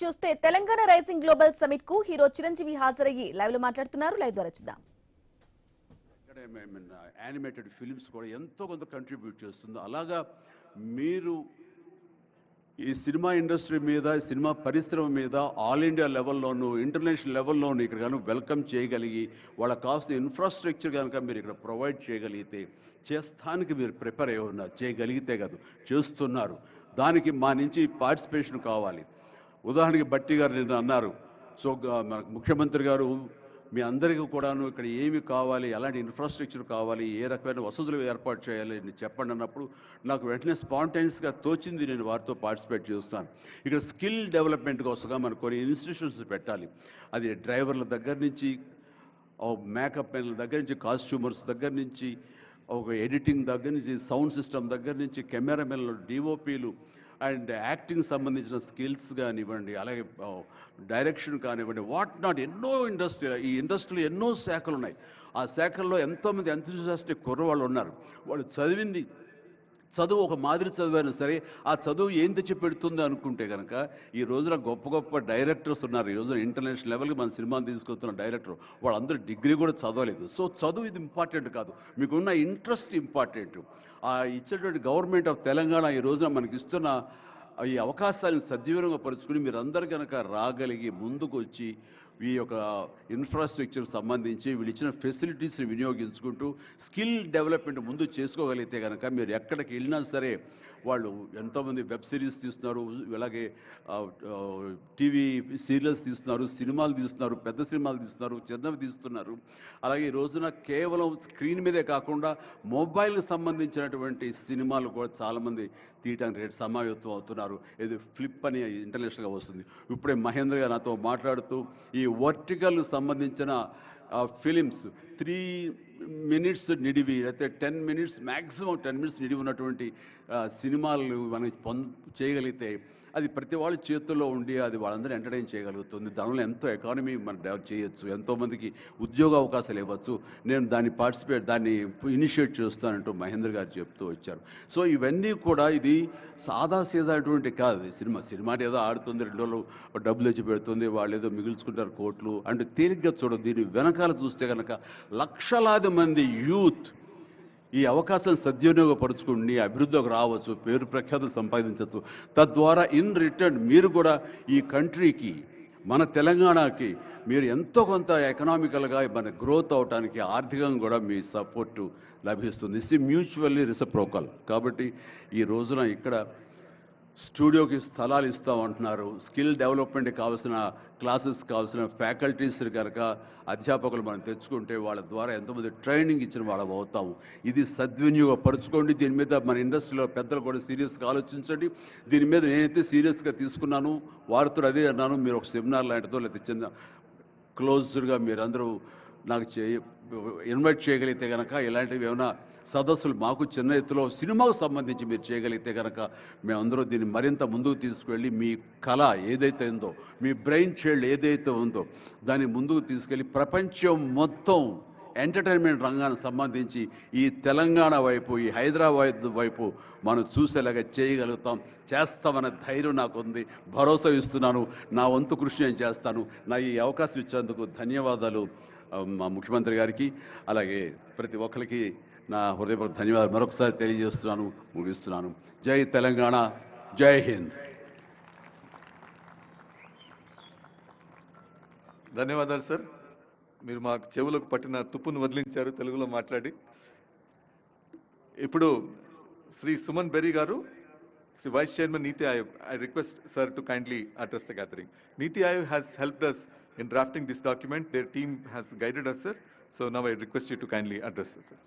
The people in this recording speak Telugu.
చూస్తే తెలంగాణ రైజింగ్ గ్లోబల్ సమిట్ కు హీరో చిరంజీవి హాజరయ్యి లైవ్ లో మాట్లాడుతున్నారు. లైవ్ ద్వారా చూద్దాం. యానిమేటెడ్ ఫిల్మ్స్ కూడా ఎంతో కొంత కంట్రిబ్యూట్ చేస్తుంది. అలాగా మీరు ఈ సినిమా ఇండస్ట్రీ మీద, సినిమా పరిశ్రమ మీద ఆల్ ఇండియా లెవెల్లోనూ, ఇంటర్నేషనల్ లెవెల్లోనూ ఇక్కడ కనుక వెల్కమ్ చేయగలిగి వాళ్ళకి కావాల్సిన ఇన్ఫ్రాస్ట్రక్చర్ కనుక మీరు ఇక్కడ ప్రొవైడ్ చేయగలిగితే, చేస్తానికి మీరు ప్రిపేర్ అయి ఉన్నారు, చేయగలిగితే కాదు చేస్తున్నారు. దానికి మా నుంచి పార్టిసిపేషన్ కావాలి. ఉదాహరణకి బట్టి గారు నిన్న అన్నారు, సో మన ముఖ్యమంత్రి గారు మీ అందరికీ కూడాను ఇక్కడ ఏమి కావాలి, ఎలాంటి ఇన్ఫ్రాస్ట్రక్చర్ కావాలి, ఏ రకమైన వసతులు ఏర్పాటు చేయాలి అని చెప్పండి అన్నప్పుడు నాకు వెంటనే స్పాంటైనియస్గా తోచింది, నేను వారితో పార్టిసిపేట్ చేస్తాను. ఇక్కడ స్కిల్ డెవలప్మెంట్ కోసంగా మనకు కొన్ని ఇన్స్టిట్యూషన్స్ పెట్టాలి. అది డ్రైవర్ల దగ్గర నుంచి, మేకప్ మెన్ల దగ్గర నుంచి, కాస్ట్యూమర్స్ దగ్గర నుంచి, ఒక ఎడిటింగ్ దగ్గర నుంచి, సౌండ్ సిస్టమ్ దగ్గర నుంచి, కెమెరామెన్లు, డిఓపీలు అండ్ యాక్టింగ్ సంబంధించిన స్కిల్స్ కానివ్వండి, అలాగే డైరెక్షన్ కానివ్వండి, వాట్ నాట్ ఎన్నో ఈ ఇండస్ట్రీలో ఎన్నో శాఖలు ఉన్నాయి. ఆ శాఖల్లో ఎంతోమంది ఎంతూజియాస్టిక్ కుర్రవాళ్ళు ఉన్నారు. వాళ్ళు చదువు ఒక మాదిరి చదివైనా సరే ఆ చదువు ఏం తెచ్చి పెడుతుంది అనుకుంటే కనుక, ఈ రోజున గొప్ప గొప్ప డైరెక్టర్స్ ఉన్నారు. ఈ రోజున ఇంటర్నేషనల్ లెవెల్కి మన సినిమాని తీసుకొస్తున్న డైరెక్టర్ వాళ్ళందరూ డిగ్రీ కూడా చదవలేదు. సో చదువు ఇది ఇంపార్టెంట్ కాదు, మీకున్న ఇంట్రెస్ట్ ఇంపార్టెంట్. ఇచ్చేటువంటి గవర్నమెంట్ ఆఫ్ తెలంగాణ ఈ రోజున మనకి ఇస్తున్న ఈ అవకాశాలను సద్వినియోగం పరుచుకుని మీరందరూ కనుక రాగలిగి ముందుకు వచ్చి ఈ యొక్క ఇన్ఫ్రాస్ట్రక్చర్ సంబంధించి వీళ్ళు ఇచ్చిన ఫెసిలిటీస్ని వినియోగించుకుంటూ స్కిల్ డెవలప్మెంట్ ముందు చేసుకోగలిగితే కనుక మీరు ఎక్కడికి వెళ్ళినా సరే, వాళ్ళు ఎంతోమంది వెబ్ సిరీస్ తీస్తున్నారు, అలాగే టీవీ సీరియల్స్ తీస్తున్నారు, సినిమాలు తీస్తున్నారు, పెద్ద సినిమాలు తీస్తున్నారు, చిన్నవి తీస్తున్నారు. అలాగే ఈ రోజున కేవలం స్క్రీన్ మీదే కాకుండా మొబైల్కి సంబంధించినటువంటి సినిమాలు కూడా చాలామంది తీయటానికి సమాయత్తం అవుతున్నారు. ఇది ఫ్లిప్ అని ఇంటర్నేషనల్గా వస్తుంది. ఇప్పుడే మహేంద్ర గారు నాతో మాట్లాడుతూ ఈ వర్టికల్ సంబంధించిన ఫిలిమ్స్ 3 minutes నిడివి, అయితే 10 minutes మ్యాక్సిమం 10 minutes నిడివి ఉన్నటువంటి సినిమాలు మనం చేయగలిగితే అది ప్రతి వాళ్ళ చేతుల్లో ఉండి అది వాళ్ళందరూ ఎంటర్టైన్ చేయగలుగుతుంది. దానివల్ల ఎంతో ఎకానమీ మనం డెవలప్ చేయొచ్చు, ఎంతోమందికి ఉద్యోగ అవకాశాలు ఇవ్వచ్చు. నేను దాన్ని ఇనిషియేట్ చేస్తానంటూ మహేంద్ర గారు చెప్తూ వచ్చారు. సో ఇవన్నీ కూడా ఇది సాదాసీదాటువంటి కాదు. సినిమా ఏదో ఆడుతుంది, 2 రోజులు డబ్బులు తెచ్చి పెడుతుంది, వాళ్ళు ఏదో మిగుల్చుకుంటారు కోట్లు అంటే తేలిగ్గా చూడదు. దీని వెనకాల చూస్తే కనుక లక్షలాది మంది యూత్ ఈ అవకాశం సద్వినియోగపరుచుకుని అభివృద్ధిలోకి రావచ్చు, పేరు ప్రఖ్యాతులు సంపాదించవచ్చు. తద్వారా ఇన్ రిటర్న్ మీరు కూడా ఈ కంట్రీకి, మన తెలంగాణకి మీరు ఎంతో కొంత ఎకనామికల్గా మన గ్రోత్ అవడానికి ఆర్థికంగా కూడా మీ సపోర్టు లభిస్తుంది. ఇది మ్యూచువల్లీ రిసిప్రోకల్. కాబట్టి ఈ రోజున ఇక్కడ స్టూడియోకి స్థలాలు ఇస్తామంటున్నారు. స్కిల్ డెవలప్మెంట్కి కావాల్సిన క్లాసెస్ కావాల్సిన ఫ్యాకల్టీస్ కనుక అధ్యాపకులు మనం తెచ్చుకుంటే వాళ్ళ ద్వారా ఎంతోమంది ట్రైనింగ్ ఇచ్చిన వాళ్ళం అవుతాము. ఇది సద్వినియోగపరచుకోండి. దీని మీద మన ఇండస్ట్రీలో పెద్దలు కూడా సీరియస్గా ఆలోచించండి. దీని మీద నేనైతే సీరియస్గా తీసుకున్నాను, వారితో అదే అన్నాను. మీరు ఒక సెమినార్ లాంటిదో లేకపోతే చిన్న క్లోజ్డ్గా మీరందరూ నాకు ఇన్వైట్ చేయగలిగితే కనుక, ఇలాంటివి ఏమైనా సదస్సులు మాకు చిన్న ఎత్తులో సినిమాకు సంబంధించి మీరు చేయగలిగితే కనుక మేమందరూ దీన్ని మరింత ముందుకు తీసుకువెళ్ళి మీ కళ ఏదైతే ఉందో, మీ బ్రెయిన్ చైల్డ్ ఏదైతే ఉందో దాన్ని ముందుకు తీసుకెళ్ళి ప్రపంచం మొత్తం ఎంటర్టైన్మెంట్ రంగానికి సంబంధించి ఈ తెలంగాణ వైపు, ఈ హైదరాబాద్ వైపు మనం చూసేలాగా చేస్తామనే ధైర్యం నాకు ఉంది, భరోసా ఇస్తున్నాను. నా వంతు కృషి నేను చేస్తాను. నా ఈ అవకాశం ఇచ్చేందుకు ధన్యవాదాలు మా ముఖ్యమంత్రి గారికి, అలాగే ప్రతి ఒక్కరికి నా హృదయపూర్వక ధన్యవాదాలు మరొకసారి తెలియజేస్తున్నాను, ముగిస్తున్నాను. జై తెలంగాణ, జై హింద్. ధన్యవాదాలు సార్. మీరు మా చెవులకు పట్టిన తుప్పును వదిలించారు తెలుగులో మాట్లాడి. ఇప్పుడు శ్రీ సుమన్ బెర్రీ గారు, Shri vice chairman NITI Aayog, I request sir to kindly address the gathering. Niti Aayog has helped us in drafting this document. Their team has guided us, sir. So now I request you to kindly address us, sir.